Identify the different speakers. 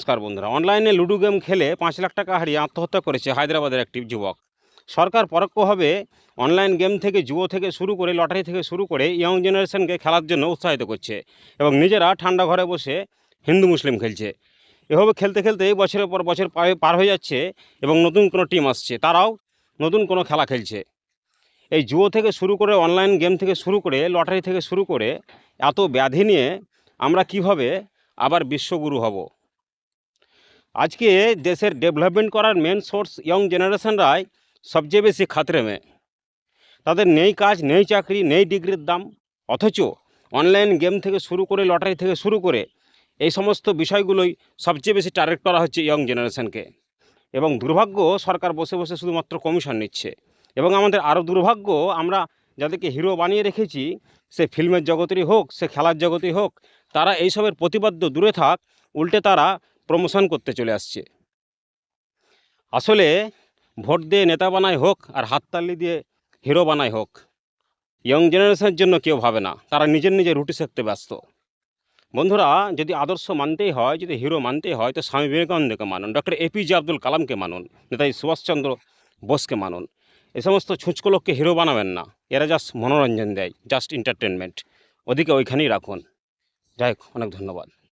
Speaker 1: নমস্কার বন্ধুরা, অনলাইনে লুডো গেম খেলে 5 লাখ টাকা হারিয়ে আত্মহত্যা করেছে হায়দ্রাবাদের একটি যুবক। সরকার পরোক্ষভাবে অনলাইন গেম থেকে, জুয়ো থেকে শুরু করে, লটারি থেকে শুরু করে ইয়ং জেনারেশনকে খেলার জন্য উৎসাহিত করছে এবং নিজেরা ঠান্ডা ঘরে বসে হিন্দু মুসলিম খেলছে। এভাবে খেলতে খেলতে বছরের পর বছর পার হয়ে যাচ্ছে এবং নতুন কোনো টিম আসছে, তারাও নতুন কোনো খেলা খেলছে। এই জুয়ো থেকে শুরু করে, অনলাইন গেম থেকে শুরু করে, লটারি থেকে শুরু করে এত ব্যাধি নিয়ে আমরা কিভাবে আবার বিশ্বগুরু হব? আজকে দেশের ডেভেলপমেন্ট করার মেন সোর্স ইয়ং জেনারেশনরাই সবচেয়ে বেশি খাতরে মে। তাদের নেই কাজ, নেই চাকরি, নেই ডিগ্রির দাম, অথচ অনলাইন গেম থেকে শুরু করে, লটারি থেকে শুরু করে এই সমস্ত বিষয়গুলোই সবচেয়ে বেশি টার্গেট করা হচ্ছে ইয়ং জেনারেশনকে। এবং দুর্ভাগ্য, সরকার বসে বসে শুধুমাত্র কমিশন নিচ্ছে। এবং আমাদের আরও দুর্ভাগ্য, আমরা যাদেরকে হিরো বানিয়ে রেখেছি, সে ফিল্মের জগতেরই হোক, সে খেলার জগতেই হোক, তারা এইসবের প্রতিবাদ দূরে থাক, উল্টে তারা প্রমোশন করতে চলে আসছে। আসলে ভোট দিয়ে নেতা বানায় হোক আর হাততালি দিয়ে হিরো বানায় হোক, ইয়ং জেনারেশনের জন্য কেউ ভাবে না, তারা নিজের রুটি সেঁকতে ব্যস্ত। বন্ধুরা, যদি আদর্শ মানতেই হয়, যদি হিরো মানতেই হয়, তো স্বামী বিবেকানন্দকে মানুন, ডক্টর এপিজে আব্দুল কালামকে মানুন, নেতাজি সুভাষচন্দ্র বোসকে মানুন। এই সমস্ত ছুঁচকো লোককে হিরো বানাবেন না, এরা জাস্ট মনোরঞ্জন দেয়, জাস্ট এন্টারটেনমেন্ট। ওদিকে ওইখানেই রাখুন। যাই হোক, অনেক ধন্যবাদ।